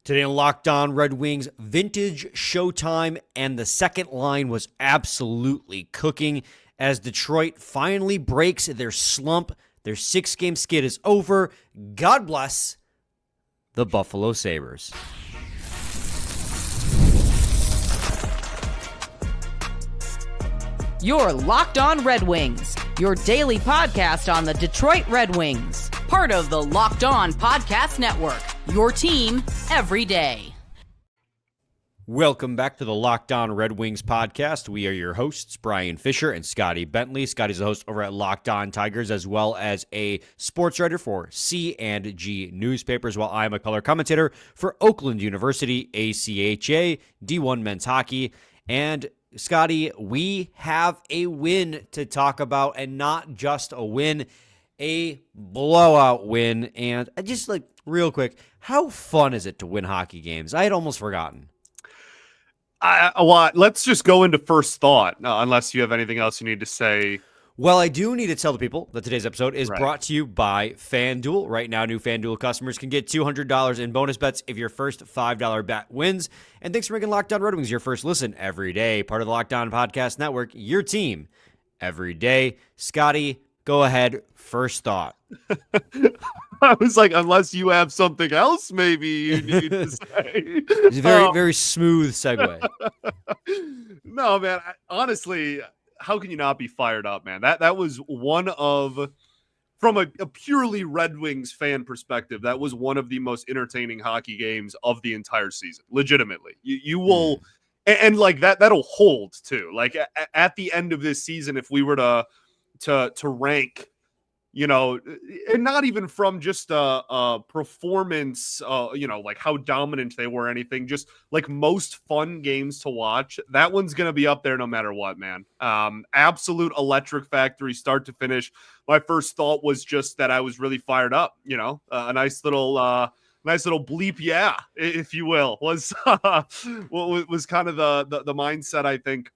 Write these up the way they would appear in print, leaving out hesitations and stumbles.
Today on Locked On Red Wings, vintage Showtime, and the second line was absolutely cooking as Detroit finally breaks their slump. Their 6-game skid is over. God bless the Buffalo Sabres. You're Locked On Red Wings, your daily podcast on the Detroit Red Wings. Part of the Locked On Podcast Network, your team every day. Welcome back to the Locked On Red Wings podcast. We are your hosts, Brian Fisher and Scotty Bentley. Scotty's the host over at Locked On Tigers, as well as a sports writer for C&G newspapers, while I'm a color commentator for Oakland University, ACHA, D1 men's hockey. And Scotty, we have a win to talk about, and not just a win, a blowout win. And just real quick, how fun is it to win hockey games? I had almost forgotten. Let's just go into first thought, unless you have anything else you need to say. Well, I do need to tell the people that today's episode is brought to you by FanDuel. Right now, new FanDuel customers can get $200 in bonus bets if your first $5 bet wins. And thanks for making Locked On Red Wings your first listen every day. Part of the Locked On Podcast Network, your team every day. Scotty, go ahead. First thought. I was like, unless you have something else maybe you need to say. It's a very, very smooth segue. No, man, honestly, how can you not be fired up, man? That was one of, from a purely Red Wings fan perspective, that was one of the most entertaining hockey games of the entire season. Legitimately. You will, and like that'll hold too. Like at the end of this season, if we were to rank, you know, and not even from just a performance, like how dominant they were or anything, just like most fun games to watch, that one's going to be up there no matter what, man. Absolute electric factory, start to finish. My first thought was just that I was really fired up, a nice little bleep, yeah, if you will, was was kind of the mindset, I think,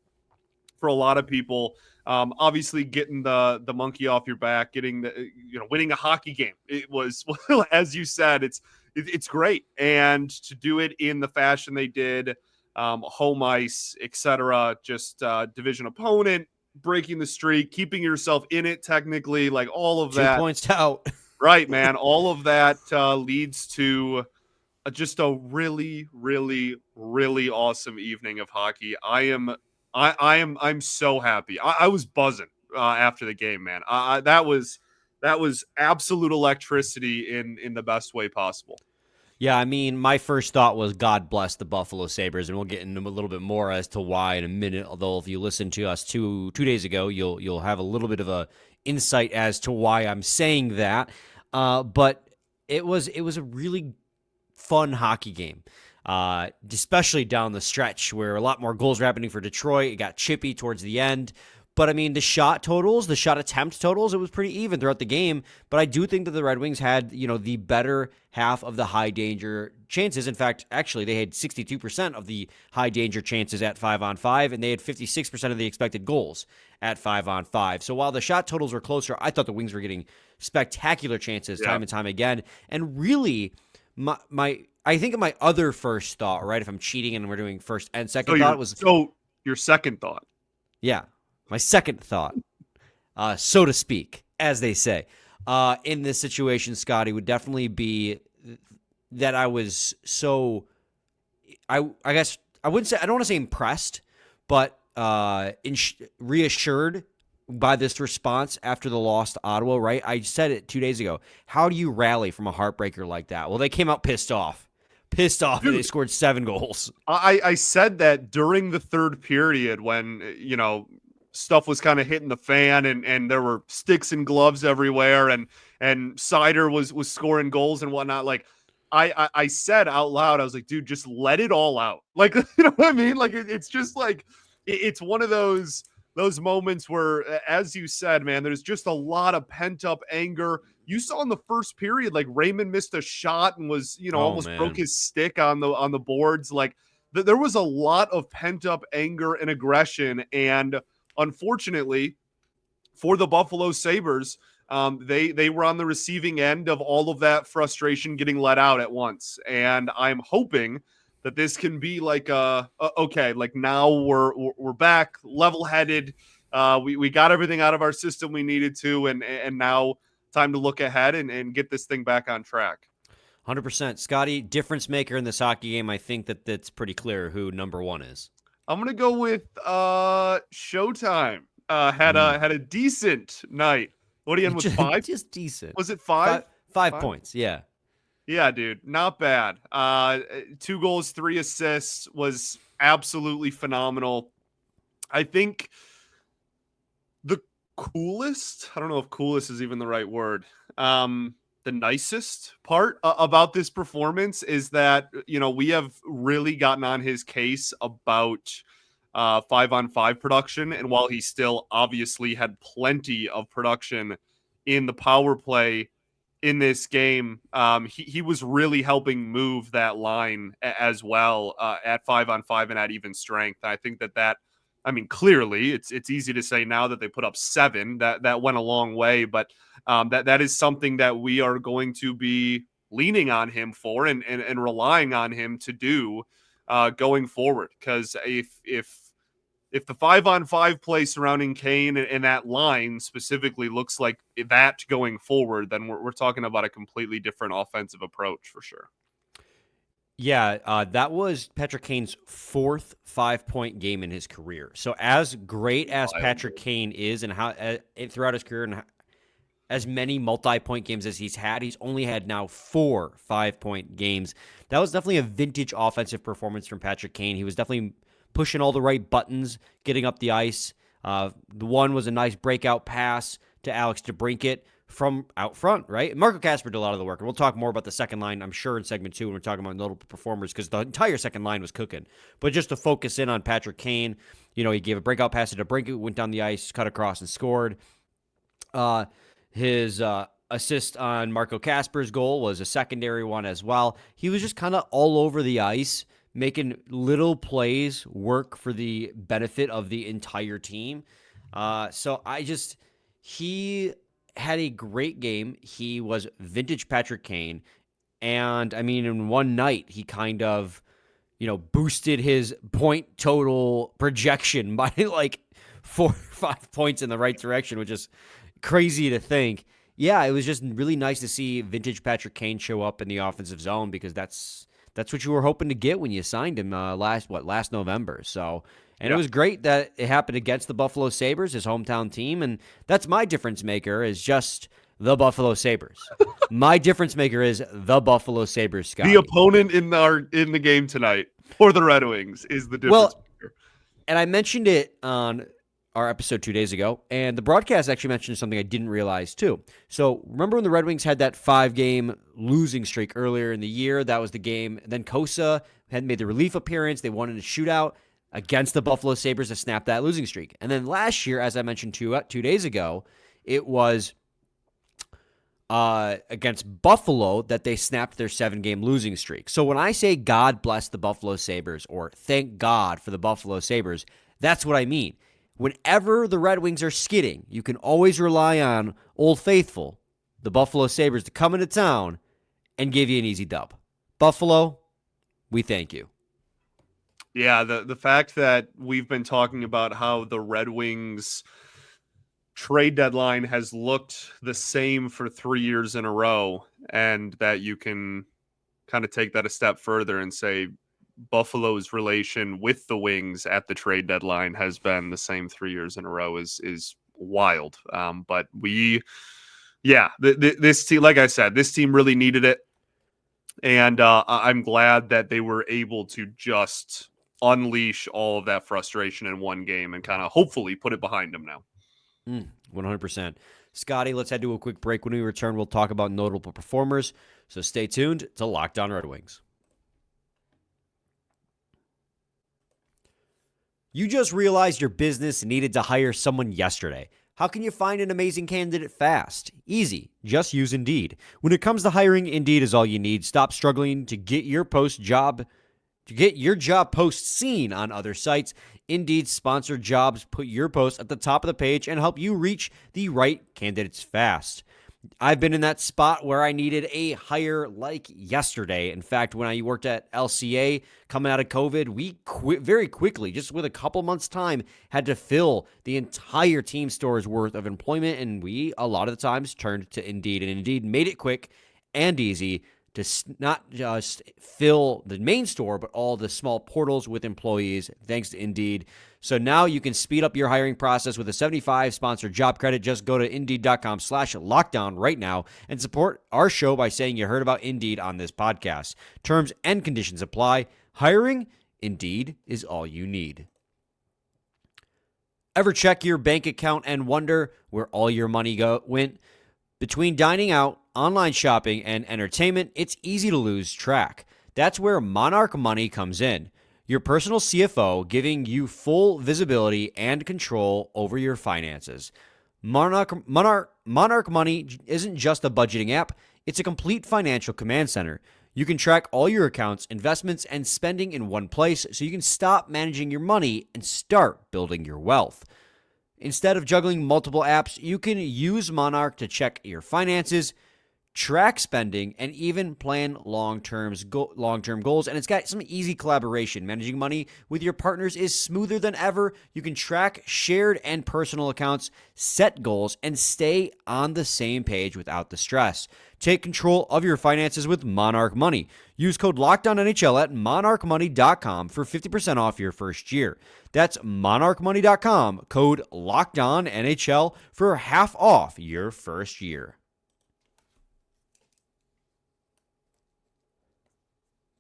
for a lot of people. Obviously getting the monkey off your back, getting winning a hockey game. It was, as you said, it's great. And to do it in the fashion they did, home ice, etc., just division opponent, breaking the streak, keeping yourself in it technically, like all of that. 2 points out. Right, man. All of that leads to just a really, really, really awesome evening of hockey. I'm so happy. I was buzzing after the game, man. That was absolute electricity in the best way possible. Yeah, I mean, my first thought was God bless the Buffalo Sabres, and we'll get into a little bit more as to why in a minute. Although if you listen to us two days ago, you'll have a little bit of a insight as to why I'm saying that. But it was a really fun hockey game. Especially down the stretch where a lot more goals were happening for Detroit. It got chippy towards the end. But, I mean, the shot attempt totals, it was pretty even throughout the game. But I do think that the Red Wings had, the better half of the high-danger chances. In fact, actually, they had 62% of the high-danger chances at 5-on-5, and they had 56% of the expected goals at 5-on-5. So while the shot totals were closer, I thought the Wings were getting spectacular chances time and time again. And really, I think of my other first thought, right? If I'm cheating and we're doing first and second thought was... So your second thought. Yeah, my second thought, so to speak, as they say, in this situation, Scotty, would definitely be that I was so... I guess I wouldn't say... I don't want to say impressed, but reassured by this response after the loss to Ottawa, right? I said it 2 days ago. How do you rally from a heartbreaker like that? Well, they came out pissed off. Dude, and they scored 7 goals. I said that during the third period when, stuff was kind of hitting the fan and there were sticks and gloves everywhere and Sider was scoring goals and whatnot. Like I said out loud, I was like, dude, just let it all out. Like, you know what I mean? Like, it's just like, it's one of those moments where, as you said, man, there's just a lot of pent up anger. You saw in the first period, like Raymond missed a shot and was, almost broke his stick on the boards. Like there was a lot of pent up anger and aggression. And unfortunately for the Buffalo Sabres, They were on the receiving end of all of that frustration getting let out at once. And I'm hoping that this can be like okay, like now we're back, level-headed. We got everything out of our system we needed to, and now time to look ahead and get this thing back on track. 100%. Scotty, difference maker in this hockey game. I think that's pretty clear who number one is. I'm gonna go with Showtime. Had a decent night. What do you end with, 5? Just decent. Was it 5? 5 points, yeah. Yeah, dude, not bad. 2 goals, 3 assists was absolutely phenomenal. I think the coolest, I don't know if coolest is even the right word, the nicest part about this performance is that, we have really gotten on his case about 5-on-5 production. And while he still obviously had plenty of production in the power play in this game, he was really helping move that line as well at 5-on-5 and at even strength. I think that clearly it's easy to say now that they put up 7, that went a long way, but that is something that we are going to be leaning on him for and relying on him to do going forward. Because if the 5-on-5 play surrounding Kane and that line specifically looks like that going forward, then we're talking about a completely different offensive approach for sure. Yeah, that was Patrick Kane's 4th 5-point game in his career. So as great as Patrick Kane is and how throughout his career and as many multi-point games as he's only had now 4 5-point games. That was definitely a vintage offensive performance from Patrick Kane. He was definitely pushing all the right buttons, getting up the ice. The one was a nice breakout pass to Alex DeBrincat from out front, right? Marco Kasper did a lot of the work, and we'll talk more about the second line, I'm sure, in segment 2 when we're talking about notable performers, because the entire second line was cooking. But just to focus in on Patrick Kane, he gave a breakout pass to DeBrincat, went down the ice, cut across, and scored. His assist on Marco Kasper's goal was a secondary one as well. He was just kind of all over the ice, making little plays work for the benefit of the entire team. He had a great game. He was vintage Patrick Kane. And, in one night, he kind of, boosted his point total projection by like 4 or 5 points in the right direction, which is crazy to think. Yeah, it was just really nice to see vintage Patrick Kane show up in the offensive zone, because that's what you were hoping to get when you signed him last November. So, It was great that it happened against the Buffalo Sabres, his hometown team, and that's my difference maker, is just the Buffalo Sabres. My difference maker is the Buffalo Sabres, Scott. The opponent in the game tonight for the Red Wings is the difference maker. And I mentioned it on our episode 2 days ago, and the broadcast actually mentioned something I didn't realize too. So remember when the Red Wings had that 5-game losing streak earlier in the year? That was the game. Then Kosa had made the relief appearance. They won in a shootout against the Buffalo Sabres to snap that losing streak. And then last year, as I mentioned 2 days ago, it was against Buffalo that they snapped their 7-game losing streak. So when I say God bless the Buffalo Sabres or thank God for the Buffalo Sabres, that's what I mean. Whenever the Red Wings are skidding, you can always rely on Old Faithful, the Buffalo Sabres, to come into town and give you an easy dub. Buffalo, we thank you. Yeah, the fact that we've been talking about how the Red Wings trade deadline has looked the same for 3 years in a row, and that you can kind of take that a step further and say Buffalo's relation with the Wings at the trade deadline has been the same 3 years in a row is wild. But this team, like I said, this team really needed it. And I'm glad that they were able to just unleash all of that frustration in one game and kind of hopefully put it behind them now. 100%. Scotty, let's head to a quick break. When we return, we'll talk about notable performers. So stay tuned to Locked On Red Wings. You just realized your business needed to hire someone yesterday. How can you find an amazing candidate fast? Easy. Just use Indeed. When it comes to hiring, Indeed is all you need. Stop struggling to get your post job To get your job post seen on other sites, Indeed's sponsored jobs put your post at the top of the page and help you reach the right candidates fast. I've been in that spot where I needed a hire like yesterday. In fact, when I worked at LCA coming out of COVID, we very quickly, just with a couple months' time, had to fill the entire team store's worth of employment. And we, a lot of the times, turned to Indeed. And Indeed made it quick and easy to not just fill the main store, but all the small portals with employees, thanks to Indeed. So now you can speed up your hiring process with a $75 sponsored job credit. Just go to Indeed.com/lockdown right now and support our show by saying you heard about Indeed on this podcast. Terms and conditions apply. Hiring, Indeed, is all you need. Ever check your bank account and wonder where all your money went? Between dining out, online shopping, and entertainment, it's easy to lose track. That's where Monarch Money comes in. Your personal CFO, giving you full visibility and control over your finances. Monarch Money isn't just a budgeting app, it's a complete financial command center. You can track all your accounts, investments, and spending in one place so you can stop managing your money and start building your wealth. Instead of juggling multiple apps, you can use Monarch to check your finances, track spending, and even plan long-term goals. And it's got some easy collaboration. Managing money with your partners is smoother than ever. You can track shared and personal accounts, set goals, and stay on the same page without the stress. Take control of your finances with Monarch Money. Use code LOCKDOWNNHL at monarchmoney.com for 50% off your first year. That's monarchmoney.com, code LOCKDOWNNHL for half off your first year.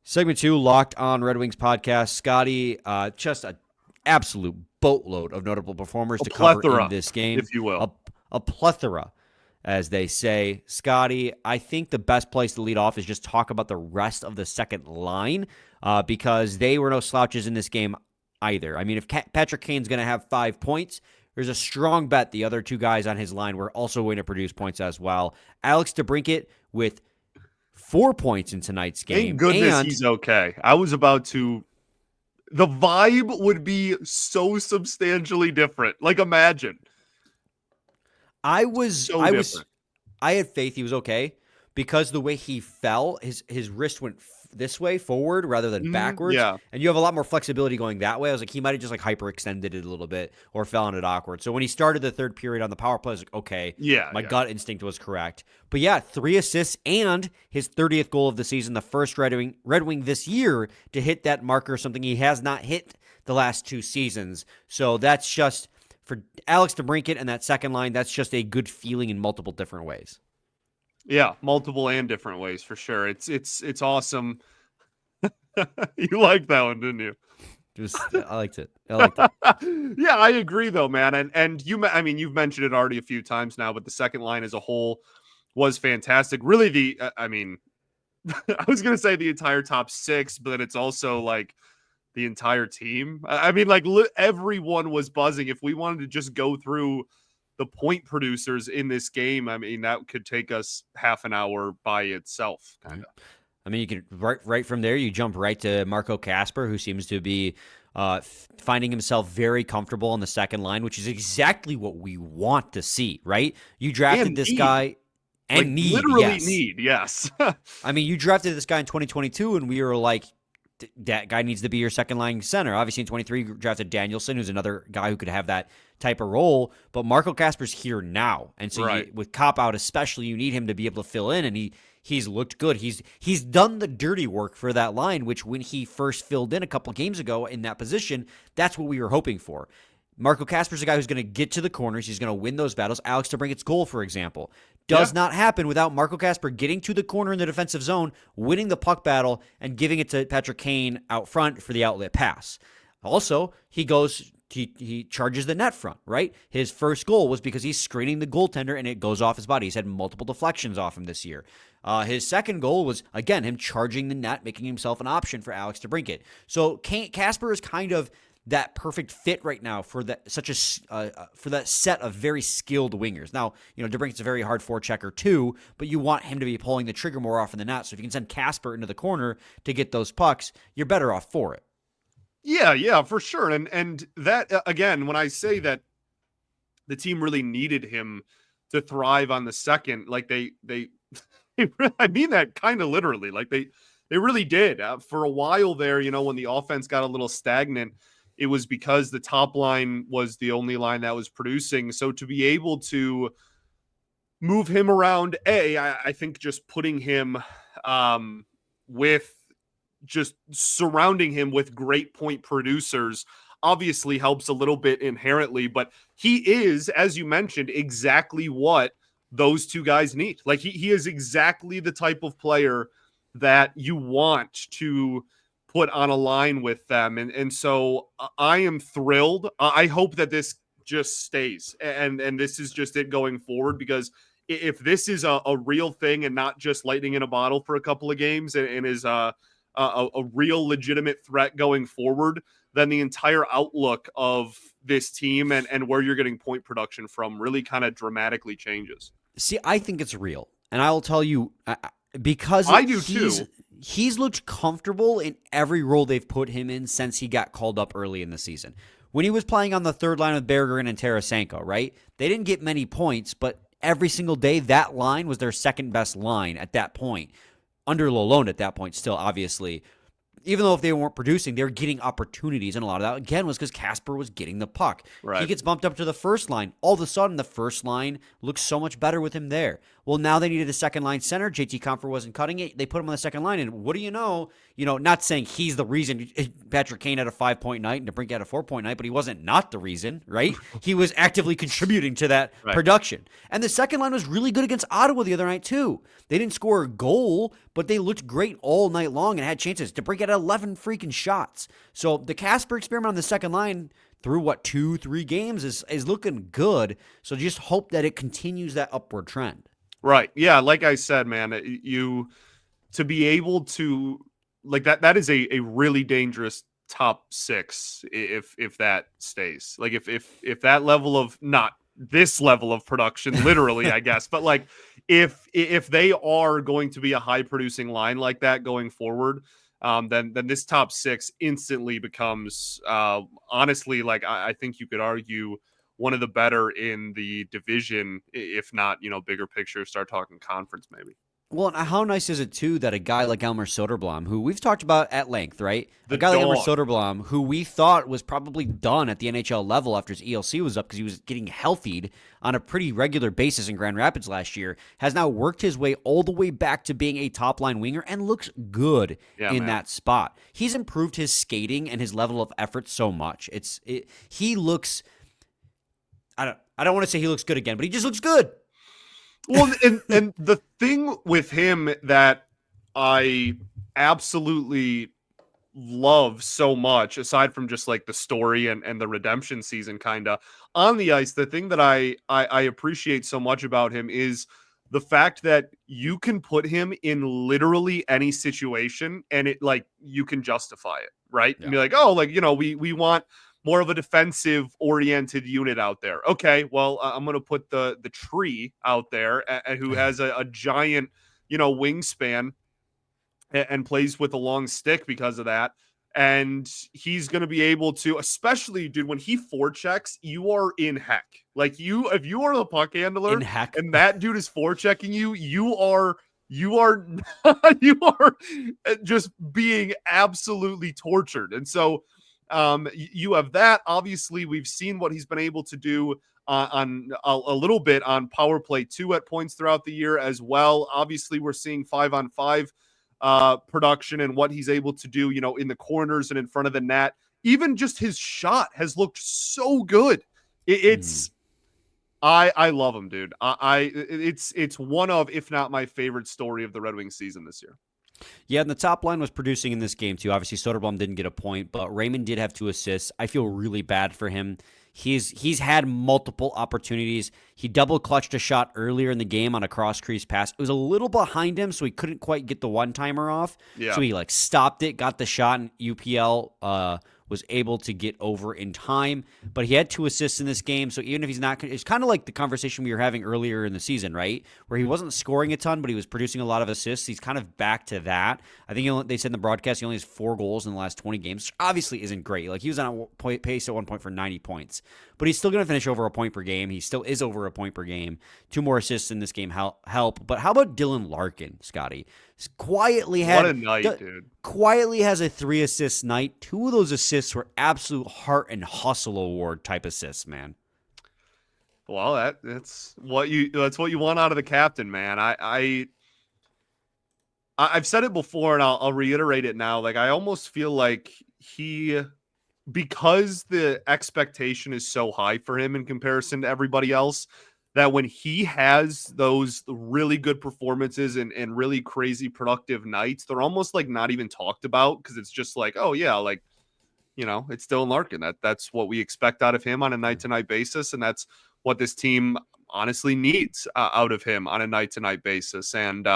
Segment 2, Locked On Red Wings podcast. Scotty, just an absolute boatload of notable performers to cover in this game. If you will. A plethora, as they say. Scotty, I think the best place to lead off is just talk about the rest of the second line because they were no slouches in this game either. I mean, if Patrick Kane's going to have 5 points, there's a strong bet the other two guys on his line were also going to produce points as well. Alex DeBrincat with 4 points in tonight's game. Thank goodness he's okay. I was about to... The vibe would be so substantially different. Like, imagine. I had faith he was okay because the way he fell, his wrist went this way forward rather than backwards. Yeah. And you have a lot more flexibility going that way. I was like, he might have just like hyperextended it a little bit or fell on it awkward. So when he started the third period on the power play, I was like, okay, my gut instinct was correct. But yeah, 3 assists and his 30th goal of the season, the first Red Wing this year to hit that marker, something he has not hit the last 2 seasons. So that's just, for Alex DeBrincat and that second line, that's just a good feeling in multiple different ways. Yeah, multiple and different ways for sure. It's awesome. You liked that one, didn't you? I liked it. Yeah, I agree though, man. And you've mentioned it already a few times now, but the second line as a whole was fantastic. Really, I was gonna say the entire top 6, but it's also like the entire team. I mean, like everyone was buzzing. If we wanted to just go through the point producers in this game, I mean, that could take us half an hour by itself. Kind of. I mean, you can right from there, you jump right to Marco Kasper, who seems to be finding himself very comfortable on the second line, which is exactly what we want to see, right? You drafted this guy and need, yes. I mean, you drafted this guy in 2022, and we were like, that guy needs to be your second line center. Obviously, in 23, you drafted Danielson, who's another guy who could have that type of role. But Marco Kasper's here now, and so with Cop out especially, you need him to be able to fill in, and he's looked good. He's done the dirty work for that line, which when he first filled in a couple games ago in that position, that's what we were hoping for. Marco Kasper's a guy who's going to get to the corners. He's going to win those battles. Alex DeBrincat's goal, for example, does not happen without Marco Kasper getting to the corner in the defensive zone, winning the puck battle, and giving it to Patrick Kane out front for the outlet pass. Also, he charges the net front, right? His first goal was because he's screening the goaltender and it goes off his body. He's had multiple deflections off him this year. His second goal was, again, him charging the net, making himself an option for Alex DeBrincat. So Kasper is kind of that perfect fit right now for that for that set of very skilled wingers. Now, DeBrincat's a very hard forechecker too, but you want him to be pulling the trigger more often than not. So if you can send Kasper into the corner to get those pucks, you're better off for it. Yeah, for sure. And that again, when I say that the team really needed him to thrive on the second, like they I mean that kind of literally, like they really did. For a while there, when the offense got a little stagnant, it was because the top line was the only line that was producing. So to be able to move him around, I think just putting him with just surrounding him with great point producers obviously helps a little bit inherently, but he is, as you mentioned, exactly what those two guys need. Like he is exactly the type of player that you want to put on a line with them. And so I am thrilled. I hope that this just stays and this is just it going forward, because if this is a real thing and not just lightning in a bottle for a couple of games and is a real legitimate threat going forward, then the entire outlook of this team and where you're getting point production from really kind of dramatically changes. See, I think it's real. And I will tell you, because I do too. He's looked comfortable in every role they've put him in since he got called up early in the season. When he was playing on the third line with Bergeron and Tarasenko, right? They didn't get many points, but every single day that line was their second best line at that point. Under Lalonde at that point still, obviously. Even though if they weren't producing, they were getting opportunities, and a lot of that, again, was because Kasper was getting the puck. Right. He gets bumped up to the first line. All of a sudden, the first line looks so much better with him there. Well, now they needed a second-line center. JT Compher wasn't cutting it. They put him on the second line, and what do you know? Not saying he's the reason Patrick Kane had a 5-point night and DeBrincat had a 4-point night, but he wasn't not the reason, right? He was actively contributing to that production. And the second line was really good against Ottawa the other night, too. They didn't score a goal, but they looked great all night long and had chances. DeBrincat had 11 freaking shots. So the Kasper experiment on the second line through 2-3 games is looking good. So just hope that it continues that upward trend. Right. Yeah. Like I said, man, to be able to like that is a really dangerous top six if that stays. Like if that level of, not this level of production, literally, I guess, but like if they are going to be a high producing line like that going forward, then this top six instantly becomes honestly, like I think you could argue one of the better in the division, if not, bigger picture, start talking conference maybe. Well, and how nice is it, too, that a guy like Elmer Soderblom, who we've talked about at length, right? The a guy like Elmer dog. Soderblom, who we thought was probably done at the NHL level after his ELC was up because he was getting healthied on a pretty regular basis in Grand Rapids last year, has now worked his way all the way back to being a top-line winger and looks good in that spot. He's improved his skating and his level of effort so much. He looks... I don't want to say he looks good again, but he just looks good. Well, and the thing with him that I absolutely love so much, aside from just like the story and the redemption season kind of on the ice, the thing that I appreciate so much about him is the fact that you can put him in literally any situation and it like you can justify it, right? Yeah. And be like, oh, like, we want more of a defensive oriented unit out there. Okay, well, I'm going to put the tree out there who has a giant, wingspan and plays with a long stick because of that. And he's going to be able to, especially, dude, when he forechecks, you are in heck. Like if you are the puck handler in heck, and that dude is forechecking you, you are just being absolutely tortured. And so, you have that. Obviously, we've seen what he's been able to do on a little bit on power play 2 at points throughout the year as well. Obviously, we're seeing 5-on-5 production and what he's able to do, in the corners and in front of the net. Even just his shot has looked so good. I love him, dude. It's one of, if not my favorite story of the Red Wings season this year. Yeah, and the top line was producing in this game, too. Obviously, Soderblom didn't get a point, but Raymond did have 2 assists. I feel really bad for him. He's had multiple opportunities. He double-clutched a shot earlier in the game on a cross-crease pass. It was a little behind him, so he couldn't quite get the one-timer off. Yeah. So he, stopped it, got the shot, and UPL was able to get over in time, but he had 2 assists in this game. So even if he's not, it's kind of like the conversation we were having earlier in the season, right? Where he wasn't scoring a ton, but he was producing a lot of assists. He's kind of back to that. I think they said in the broadcast he only has 4 goals in the last 20 games, which obviously isn't great. Like he was on a pace at one point for 90 points, but he's still going to finish over a point per game. He still is over a point per game. 2 more assists in this game help. But how about Dylan Larkin, Scotty? Quietly had what a night, dude. Quietly has a 3 assist night. 2 of those assists were absolute heart and hustle award type assists, man. Well, that's what you want out of the captain, man. I've said it before, and I'll reiterate it now. Like I almost feel like because the expectation is so high for him in comparison to everybody else, that when he has those really good performances and really crazy productive nights, they're almost like not even talked about because it's just like, oh yeah, like, you know, it's Dylan Larkin. That's what we expect out of him on a night-to-night basis, and that's what this team honestly needs out of him on a night-to-night basis. And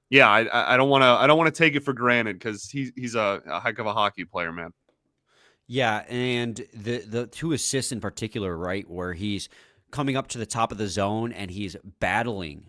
yeah, I don't want to take it for granted because he's a heck of a hockey player, man. Yeah, and the 2 assists in particular, right, where he's coming up to the top of the zone and he's battling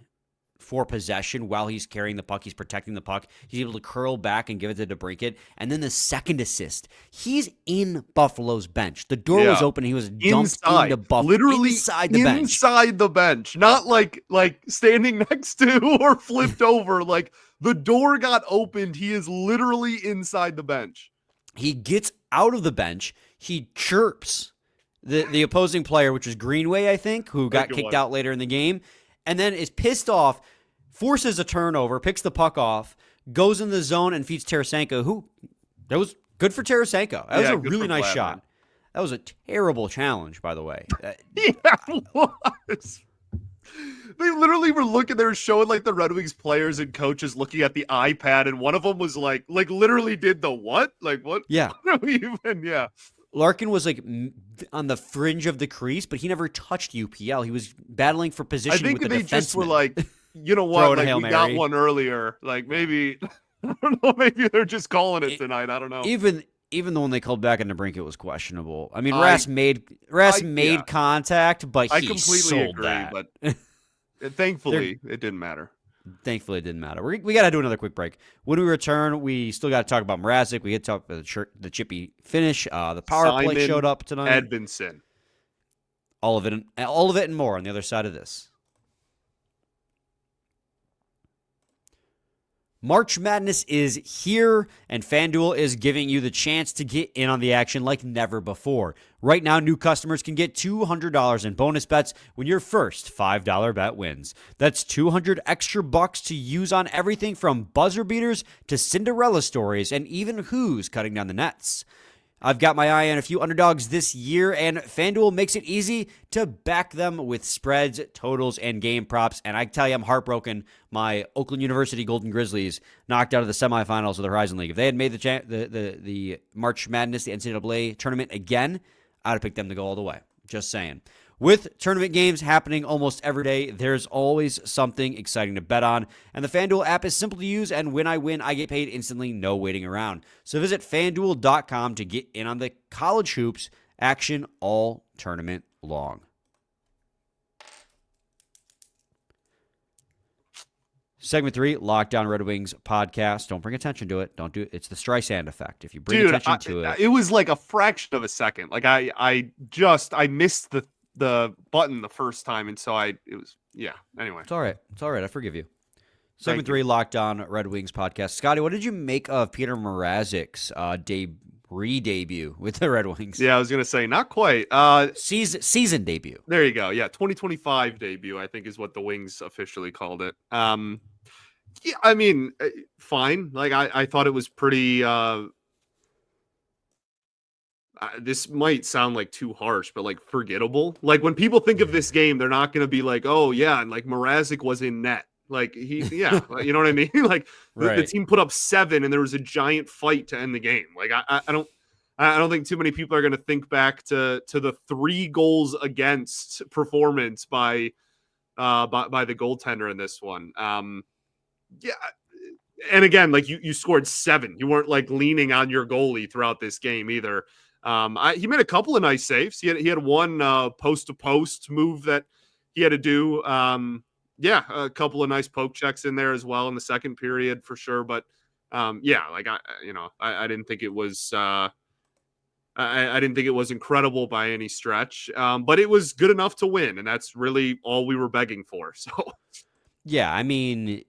for possession while he's carrying the puck. He's protecting the puck. He's able to curl back and give it to DeBrincat. And then the second assist, he's in Buffalo's bench. The door was open. He was dumped into Buffalo. Literally inside the bench. Inside the bench. Not like standing next to or flipped over. Like the door got opened. He is literally inside the bench. He gets out of the bench. He chirps the opposing player, which was Greenway, I think, who got kicked out later in the game, and then is pissed off, forces a turnover, picks the puck off, goes in the zone and feeds Tarasenko, who, that was good for Tarasenko. That was a really nice shot. Man. That was a terrible challenge, by the way. Yeah, it was. They literally were they were showing like the Red Wings players and coaches looking at the iPad, and one of them was like literally did the what? Like what? Yeah. Even, yeah. Larkin was like on the fringe of the crease, but he never touched UPL. He was battling for position. I think they just were like, you know what? Like we got one earlier. Like maybe I don't know. Maybe they're just calling it tonight. I don't know. Even the one they called back in DeBrincat was questionable. I mean, Rass made contact, but I he completely sold agree. That. But thankfully, it didn't matter. Thankfully, it didn't matter. We got to do another quick break. When we return, we still got to talk about Mrazek. We get to talk about the chippy finish. The power play showed up tonight. Edvinsson. All of it and more on the other side of this. March Madness is here, and FanDuel is giving you the chance to get in on the action like never before. Right now, new customers can get $200 in bonus bets when your first $5 bet wins. That's $200 extra bucks to use on everything from buzzer beaters to Cinderella stories and even who's cutting down the nets. I've got my eye on a few underdogs this year, and FanDuel makes it easy to back them with spreads, totals, and game props. And I tell you, I'm heartbroken. My Oakland University Golden Grizzlies knocked out of the semifinals of the Horizon League. If they had made the March Madness, the NCAA tournament again, I'd have picked them to go all the way. Just saying. With tournament games happening almost every day, there's always something exciting to bet on. And the FanDuel app is simple to use, and when I win, I get paid instantly, no waiting around. So visit FanDuel.com to get in on the college hoops action all tournament long. Segment 3, Lockdown Red Wings podcast. Don't bring attention to it. Don't do it. It's the Streisand effect. If you bring attention to it. It was like a fraction of a second. Like I missed the button the first time, and so anyway. It's all right. I forgive you. Segment 3, Lockdown Red Wings podcast. Scotty, what did you make of Peter Mrazek's re-debut with the Red Wings? Yeah, I was gonna say not quite. Season debut. There you go. Yeah, 2025 debut, I think is what the Wings officially called it. Yeah, I mean, fine. Like I thought it was pretty. This might sound like too harsh, but like forgettable. Like when people think of this game, they're not going to be like, "Oh yeah," and like Mrazek was in net. Like you know what I mean? Like the team put up 7, and there was a giant fight to end the game. Like I don't think too many people are going to think back to the 3 goals against performance by the goaltender in this one. Yeah. And again, like you scored 7. You weren't like leaning on your goalie throughout this game either. He made a couple of nice saves. He had one post to post move that he had to do. Yeah, a couple of nice poke checks in there as well in the second period for sure. But yeah, like I didn't think it was. I didn't think it was incredible by any stretch, but it was good enough to win, and that's really all we were begging for. So, Yeah, I mean,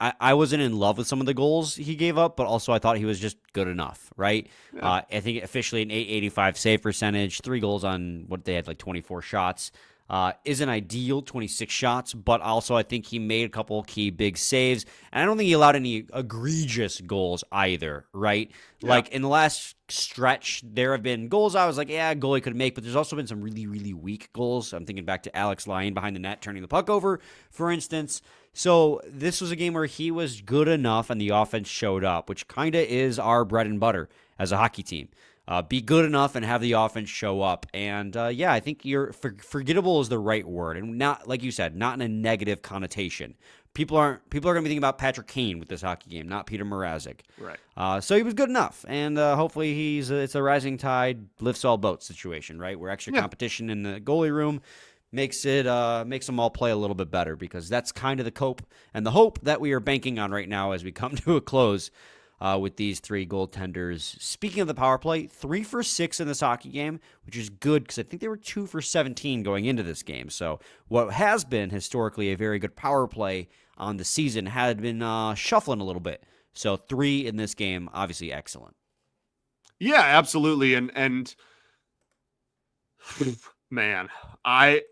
I wasn't in love with some of the goals he gave up, but also I thought he was just good enough, right? yeah. I think officially an 885 save percentage, 3 goals on what they had, like 24 shots. Isn't ideal, 26 shots, but also I think he made a couple key big saves, and I don't think he allowed any egregious goals either, right? Yeah. Like in the last stretch, there have been goals I was like, yeah, goalie could make, but there's also been some really, really weak goals. I'm thinking back to Alex Lyon behind the net, turning the puck over, for instance. So this was a game where he was good enough and the offense showed up, which kind of is our bread and butter as a hockey team. Be good enough and have the offense show up. And yeah, I think forgettable is the right word. And not, like you said, not in a negative connotation. People are going to be thinking about Patrick Kane with this hockey game, not Peter Mrazek. Right. So he was good enough. And hopefully it's a rising tide lifts all boats situation, right? Where extra competition in the goalie room makes them all play a little bit better, because that's kind of the cope and the hope that we are banking on right now as we come to a close with these 3 goaltenders. Speaking of the power play, 3 for 6 in this hockey game, which is good because I think they were 2 for 17 going into this game. So what has been historically a very good power play on the season had been shuffling a little bit. So 3 in this game, obviously excellent. Yeah, absolutely. And man, I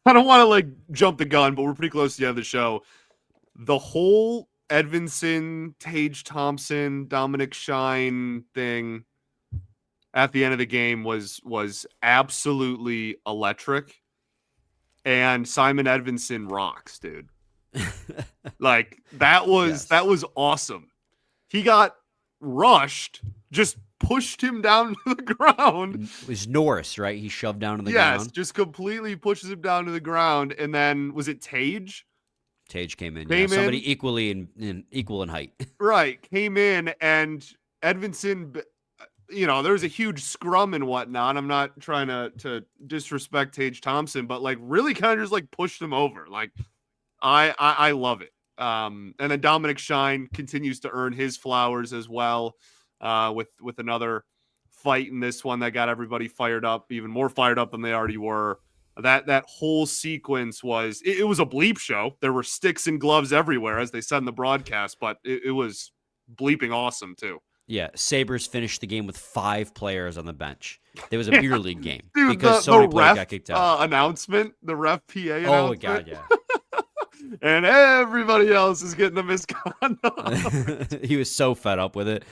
don't want to like jump the gun, but we're pretty close to the end of the show. The whole Edvinsson, Tage Thompson, Dominic Shine thing at the end of the game was absolutely electric. And Simon Edvinsson rocks, dude. Like that was awesome. He got rushed, just pushed him down to the ground. It was Norris, right? He shoved down to the Yes, ground. just completely pushes him down to the ground. And then was it Tage? Tage came in. Came Somebody in. equal in height. Right. Came in, and Edvinsson, there was a huge scrum and whatnot. I'm not trying to disrespect Tage Thompson, but like really kind of just like pushed him over. Like I love it. And then Dominic Shine continues to earn his flowers as well, with another fight in this one that got everybody fired up, even more fired up than they already were. That whole sequence was it was a bleep show. There were sticks and gloves everywhere, as they said in the broadcast, but it was bleeping awesome too. Yeah, Sabres finished the game with 5 players on the bench. There was a beer league game, Dude, because so many players got kicked out. Announcement, the ref PA announcement. Oh God, yeah. And everybody else is getting the misconduct. He was so fed up with it.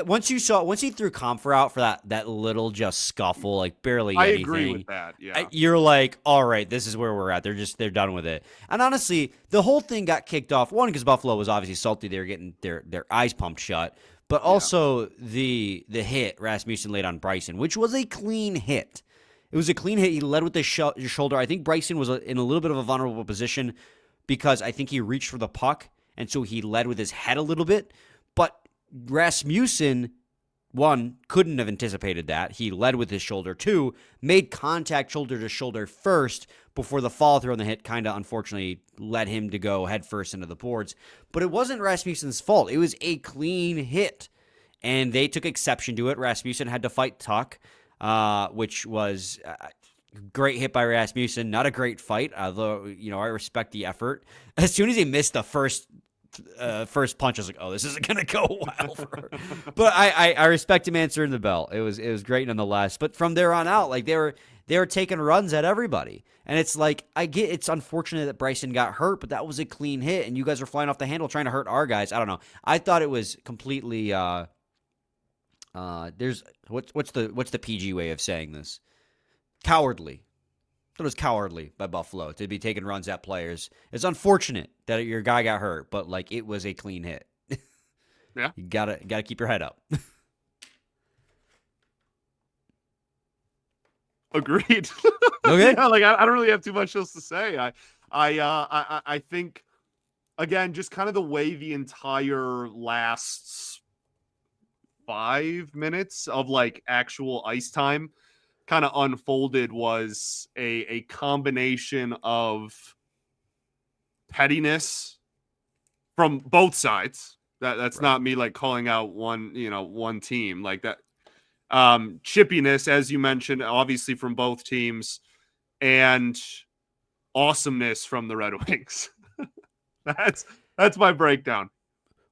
Once he threw Comfer out for that little just scuffle, like barely I anything. agree with that. Yeah, you're like, all right, this is where we're at. They're done with it. And honestly, the whole thing got kicked off. One, because Buffalo was obviously salty; they were getting their eyes pumped shut. But also the hit Rasmussen laid on Bryson, which was a clean hit. It was a clean hit. He led with his shoulder. I think Bryson was in a little bit of a vulnerable position because I think he reached for the puck, and so he led with his head a little bit. But Rasmussen, 1, couldn't have anticipated that. He led with his shoulder. 2, made contact shoulder to shoulder first before the follow through on the hit kind of unfortunately led him to go head first into the boards. But it wasn't Rasmussen's fault. It was a clean hit, and they took exception to it. Rasmussen had to fight Tuck, which was a great hit by Rasmussen. Not a great fight, although I respect the effort. As soon as he missed the first punch, I was like, oh, this isn't going to go well for her. But I respect him answering the bell. It was great nonetheless. But from there on out, like they were taking runs at everybody. And it's like, I get it's unfortunate that Bryson got hurt, but that was a clean hit, and you guys are flying off the handle trying to hurt our guys. I don't know. I thought it was completely there's what's the PG way of saying this? Cowardly. It was cowardly by Buffalo to be taking runs at players. It's unfortunate that your guy got hurt, but like it was a clean hit. Yeah, you gotta keep your head up. Agreed. Okay. Yeah, like I don't really have too much else to say. I think again, just kind of the way the entire last 5 minutes of like actual ice time kind of unfolded was a combination of pettiness from both sides. That's not me like calling out one team like that. Chippiness, as you mentioned, obviously from both teams, and awesomeness from the Red Wings. That's my breakdown.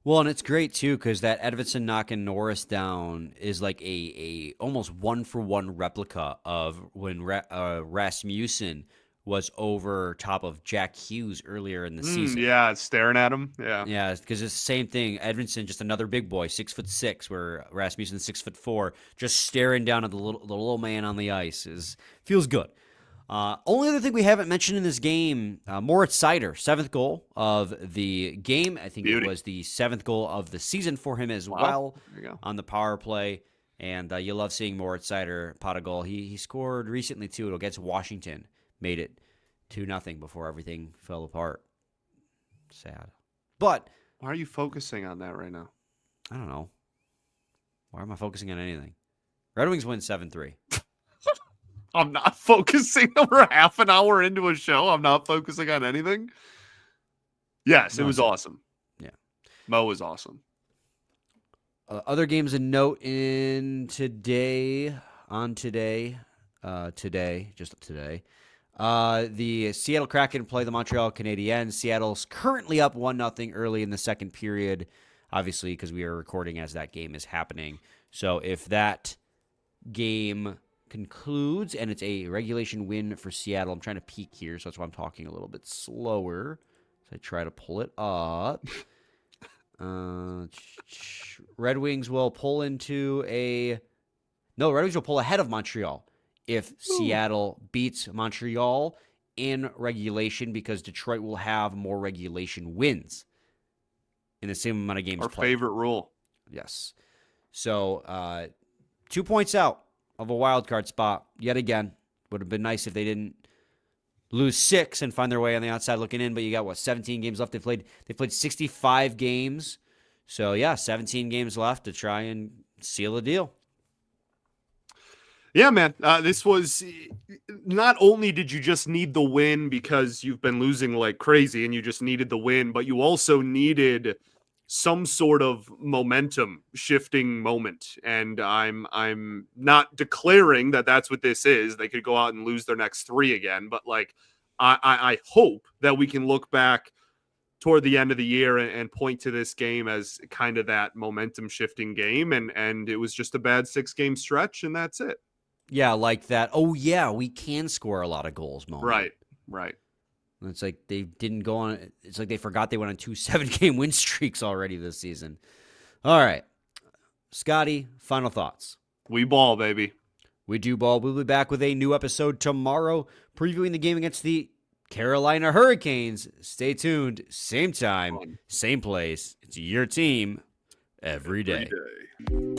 Well, and it's great too because that Edvinsson knocking Norris down is like a almost 1-for-1 replica of when Rasmussen was over top of Jack Hughes earlier in the season. Yeah, staring at him. Yeah, because it's the same thing. Edvinsson, just another big boy, 6'6", where Rasmussen 6'4", just staring down at the little man on the ice feels good. Only other thing we haven't mentioned in this game, Moritz Seider, 7th goal of the game. I think it was the 7th goal of the season for him as well on the power play. And you love seeing Moritz Seider pot a goal. He scored recently, too, against Washington. Made it 2-0 before everything fell apart. Sad. But why are you focusing on that right now? I don't know. Why am I focusing on anything? Red Wings win 7-3. I'm not focusing. We're half an hour into a show. I'm not focusing on anything. Yes, it was awesome. Yeah. Mo was awesome. Other games of note today. The Seattle Kraken play the Montreal Canadiens. Seattle's currently up 1-0 early in the second period, obviously, because we are recording as that game is happening. So if that game concludes and it's a regulation win for Seattle, I'm trying to peek here, so that's why I'm talking a little bit slower as I try to pull it up. Red Wings will pull ahead of Montreal if Seattle beats Montreal in regulation, because Detroit will have more regulation wins in the same amount of games Our played. favorite rule. Yes. So 2 points out of a wild card spot yet again. Would have been nice if they didn't lose 6 and find their way on the outside looking in, but you got 17 games left. They played 65 games. So yeah, 17 games left to try and seal a deal. Yeah, man. This was, not only did you just need the win because you've been losing like crazy and you just needed the win, but you also needed some sort of momentum shifting moment. And I'm not declaring that that's what this is. They could go out and lose their next 3 again, but like I hope that we can look back toward the end of the year and point to this game as kind of that momentum shifting game. And it was just a bad 6-game stretch, and that's it. Yeah, like that. Oh, yeah, we can score a lot of goals moment. Right. It's like they didn't go on. It's like they forgot they went on 2 7-game win streaks already this season. All right. Scotty, final thoughts. We ball, baby. We do ball. We'll be back with a new episode tomorrow, previewing the game against the Carolina Hurricanes. Stay tuned. Same time, same place. It's your team every day. Every day.